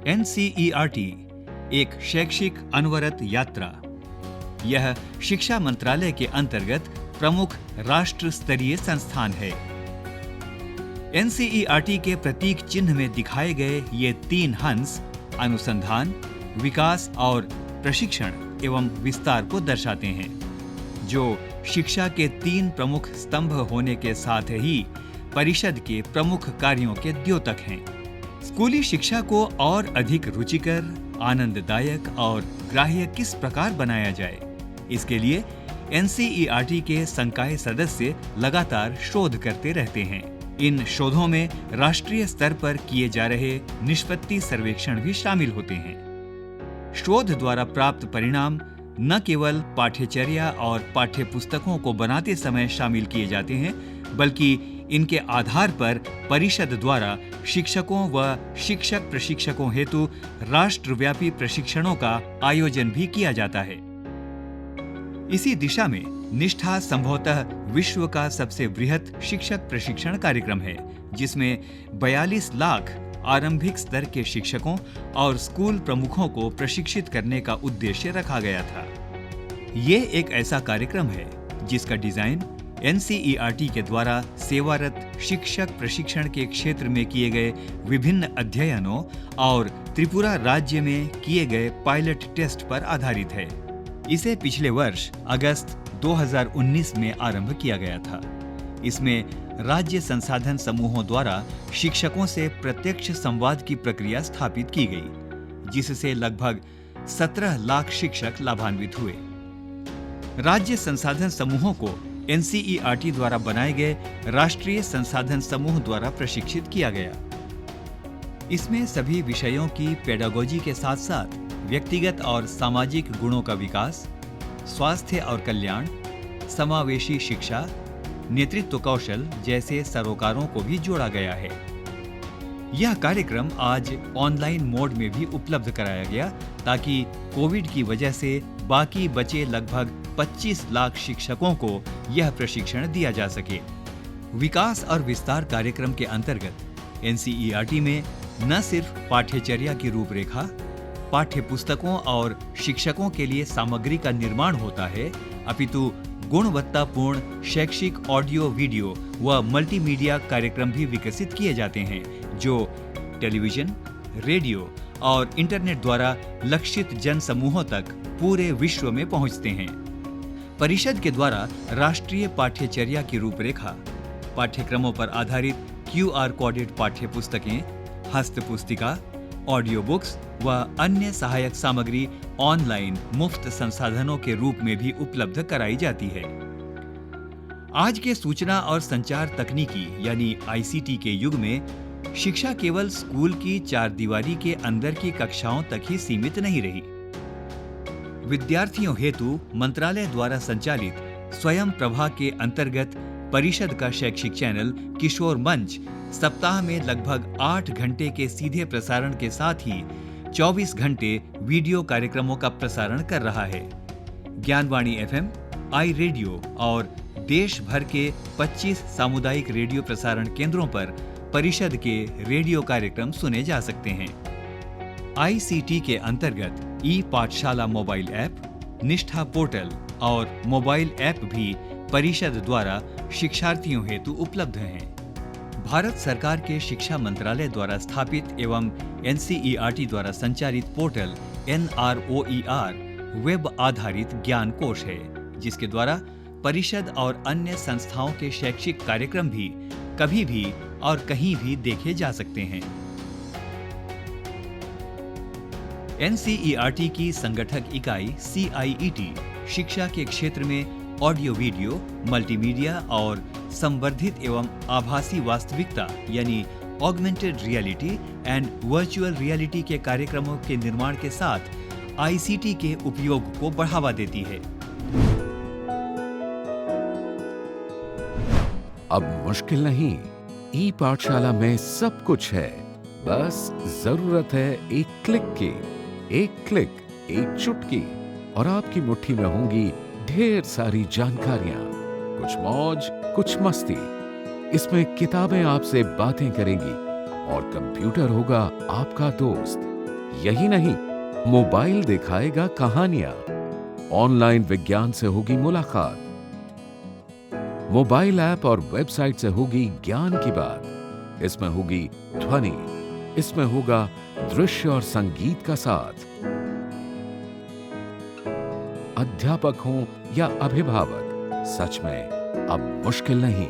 NCERT एक शैक्षिक अनवरत यात्रा। यह शिक्षा मंत्रालय के अंतर्गत प्रमुख राष्ट्र स्तरीय संस्थान है। NCERT के प्रतीक चिन्ह में दिखाए गए ये 3 हंस अनुसंधान, विकास और प्रशिक्षण एवं विस्तार को दर्शाते हैं, जो शिक्षा के 3 प्रमुख स्तंभ होने के साथ ही परिषद के प्रमुख कार्यों के द्योतक हैं। स्कूली शिक्षा को और अधिक रुचिकर, आनंददायक और ग्राह्य किस प्रकार बनाया जाए, इसके लिए NCERT के संकाय सदस्य लगातार शोध करते रहते हैं। इन शोधों में राष्ट्रीय स्तर पर किए जा रहे निष्पत्ति सर्वेक्षण भी शामिल होते हैं। शोध द्वारा प्राप्त परिणाम न केवल पाठ्यचर्या और पाठ्य पुस्तकों को बनाते समय शामिल किए जाते हैं, बल्कि इनके आधार पर परिषद द्वारा शिक्षकों व शिक्षक प्रशिक्षकों हेतु राष्ट्रव्यापी प्रशिक्षणों का आयोजन भी किया जाता है। इसी दिशा में निष्ठा संभवतः विश्व का सबसे बृहत शिक्षक प्रशिक्षण कार्यक्रम है, जिसमें 42 लाख आरंभिक स्तर के शिक्षकों और स्कूल प्रमुखों को प्रशिक्षित करने का उद्देश्य रखा गया था। ये एक ऐसा कार्यक्रम है जिसका डिजाइन NCERT के द्वारा सेवारत शिक्षक प्रशिक्षण के क्षेत्र में किए गए विभिन्न अध्ययनों और त्रिपुरा राज्य में किए गए पायलट टेस्ट पर आधारित है। इसे पिछले वर्ष अगस्त 2019 में आरंभ किया गया था। इसमें राज्य संसाधन समूहों द्वारा शिक्षकों से प्रत्यक्ष संवाद की प्रक्रिया स्थापित की गई, जिससे लगभग 17 लाख शिक्षक लाभान्वित हुए। राज्य संसाधन समूहों को NCERT द्वारा बनाए गए राष्ट्रीय संसाधन समूह द्वारा प्रशिक्षित किया गया। इसमें सभी विषयों की पेडागोजी के साथ साथ व्यक्तिगत और सामाजिक गुणों का विकास, स्वास्थ्य और कल्याण, समावेशी शिक्षा, नेतृत्व कौशल जैसे सरोकारों को भी जोड़ा गया है। यह कार्यक्रम आज ऑनलाइन मोड में भी उपलब्ध कराया गया, ताकि कोविड की वजह से बाकी बचे लगभग 25 लाख शिक्षकों को यह प्रशिक्षण दिया जा सके। विकास और विस्तार कार्यक्रम के अंतर्गत NCERT में न सिर्फ पाठ्यचर्या की रूपरेखा, पाठ्य पुस्तकों और शिक्षकों के लिए सामग्री का निर्माण होता है, अपितु गुणवत्तापूर्ण शैक्षिक ऑडियो, वीडियो व मल्टीमीडिया कार्यक्रम भी विकसित किए जाते हैं, जो टेलीविजन, रेडियो और इंटरनेट द्वारा लक्षित जन समूहों तक पूरे विश्व में पहुंचते हैं। परिषद के द्वारा राष्ट्रीय पाठ्यचर्या की रूपरेखा, पाठ्यक्रमों पर आधारित QR कोडेड पाठ्य पुस्तकें, हस्त पुस्तिका, ऑडियो बुक्स व अन्य सहायक सामग्री ऑनलाइन मुफ्त संसाधनों के रूप में भी उपलब्ध कराई जाती है। आज के सूचना और संचार तकनीकी यानी ICT के युग में शिक्षा केवल स्कूल की 4 दीवारी के अंदर की कक्षाओं तक ही सीमित नहीं रही। विद्यार्थियों हेतु मंत्रालय द्वारा संचालित स्वयं प्रभा के अंतर्गत परिषद का शैक्षिक चैनल किशोर मंच सप्ताह में लगभग 8 घंटे के सीधे प्रसारण के साथ ही 24 घंटे वीडियो कार्यक्रमों का प्रसारण कर रहा है। ज्ञानवाणी FM, iRadio और देश भर के 25 सामुदायिक रेडियो प्रसारण केंद्रों पर परिषद के रेडियो कार्यक्रम सुने जा सकते हैं। ICT के अंतर्गत ई-पाठशाला मोबाइल ऐप, निष्ठा पोर्टल और मोबाइल ऐप भी परिषद द्वारा शिक्षार्थियों हेतु उपलब्ध हैं। भारत सरकार के शिक्षा मंत्रालय द्वारा स्थापित एवं NCERT द्वारा संचालित पोर्टल NROER वेब आधारित ज्ञान कोश है, जिसके द्वारा परिषद और अन्य संस्थाओं के शैक्षिक कार्यक्रम भी कभी भी और कहीं भी देखे जा सकते हैं। NCERT की संगठक इकाई CIET शिक्षा के क्षेत्र में ऑडियो, वीडियो, मल्टीमीडिया और संवर्धित एवं आभासी वास्तविकता यानी augmented reality and virtual reality के कार्यक्रमों के निर्माण के साथ ICT के उपयोग को बढ़ावा देती है। अब मुश्किल नहीं, ई-पाठशाला में सब कुछ है। बस जरूरत है एक क्लिक की। एक क्लिक, एक चुटकी और आपकी मुट्ठी में होंगी ढेर सारी जानकारियां, कुछ मौज, कुछ मस्ती। इसमें किताबें आपसे बातें करेंगी और कंप्यूटर होगा आपका दोस्त। यही नहीं, मोबाइल दिखाएगा कहानियां, ऑनलाइन विज्ञान से होगी मुलाकात, मोबाइल ऐप और वेबसाइट से होगी ज्ञान की बात। इसमें होगी ध्वनि, इसमें होगा दृश्य और संगीत का साथ। अध्यापक हों या अभिभावक, सच में अब मुश्किल नहीं।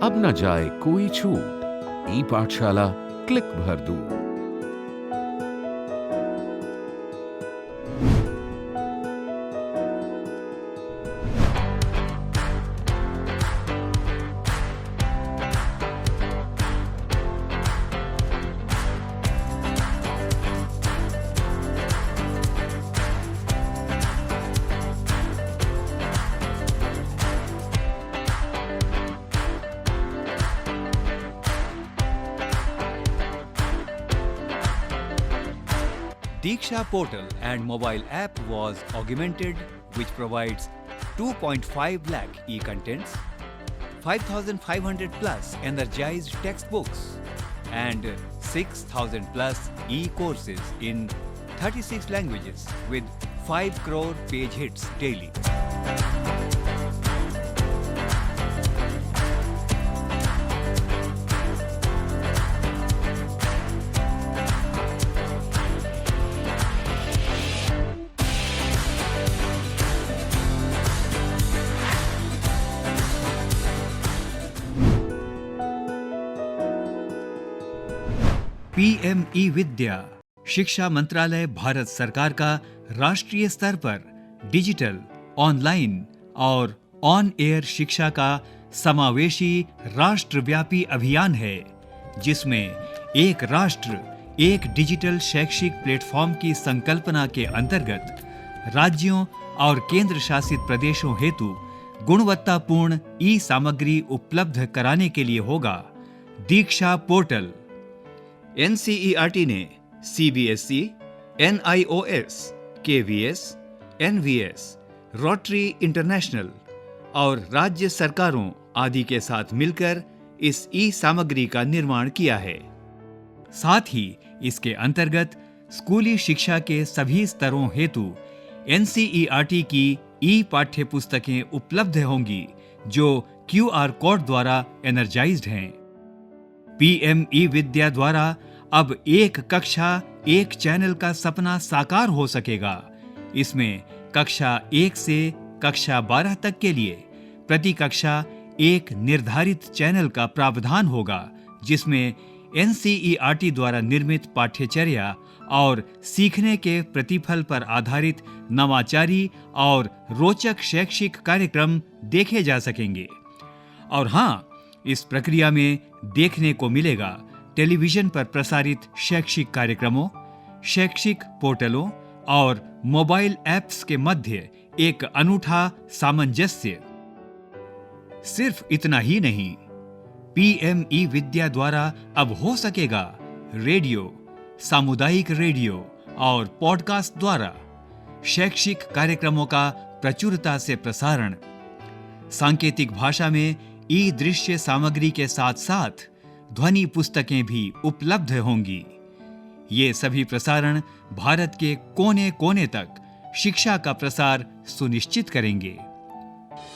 अब न जाए कोई छूट, ई पाठशाला क्लिक भर दूर। Diksha portal and mobile app was augmented, which provides 2.5 lakh e-contents, 5,500 plus energized textbooks, and 6,000 plus e-courses in 36 languages with 5 crore page hits daily. PM e Vidya शिक्षा मंत्रालय भारत सरकार का राष्ट्रीय स्तर पर डिजिटल, ऑनलाइन और ऑन एयर शिक्षा का समावेशी राष्ट्रव्यापी अभियान है, जिसमें एक राष्ट्र एक डिजिटल शैक्षिक प्लेटफॉर्म की संकल्पना के अंतर्गत राज्यों और केंद्र शासित प्रदेशों हेतु गुणवत्तापूर्ण ई सामग्री उपलब्ध कराने के लिए होगा दीक्षा पोर्टल। एनसीईआरटी ने CBSE, NIOS, KVS, NVS, Rotary International और राज्य सरकारों आदि के साथ मिलकर इस ई सामग्री का निर्माण किया है। साथ ही इसके अंतर्गत स्कूली शिक्षा के सभी स्तरों हेतु एनसीईआरटी की ई पाठ्य पुस्तकें उपलब्ध होंगी, जो क्यूआर कोड द्वारा एनर्जाइज्ड हैं। पीएम ई विद्या द्वारा अब एक कक्षा एक चैनल का सपना साकार हो सकेगा। इसमें कक्षा 1 से कक्षा 12 तक के लिए प्रति कक्षा एक निर्धारित चैनल का प्रावधान होगा, जिसमें एनसीईआरटी द्वारा निर्मित पाठ्यचर्या और सीखने के प्रतिफल पर आधारित नवाचारी और रोचक शैक्षिक कार्यक्रम देखे जा सकेंगे। और हाँ, इस प्रक्रिया में देखने को मिलेगा टेलीविजन पर प्रसारित शैक्षिक कार्यक्रमों, शैक्षिक पोर्टलों और मोबाइल ऐप्स के मध्य एक अनूठा सामंजस्य। सिर्फ इतना ही नहीं, पीएम ई विद्या द्वारा अब हो सकेगा रेडियो, सामुदायिक रेडियो और पॉडकास्ट द्वारा शैक्षिक कार्यक्रमों का प्रचुरता से प्रसारण। सांकेतिक भाषा में ई दृश्य सामग्री के साथ साथ ध्वनि पुस्तकें भी उपलब्ध होंगी। ये सभी प्रसारण भारत के कोने कोने तक शिक्षा का प्रसार सुनिश्चित करेंगे।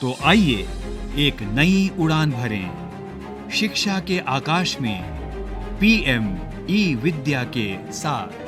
तो आइए एक नई उड़ान भरें शिक्षा के आकाश में पीएम ई विद्या के साथ।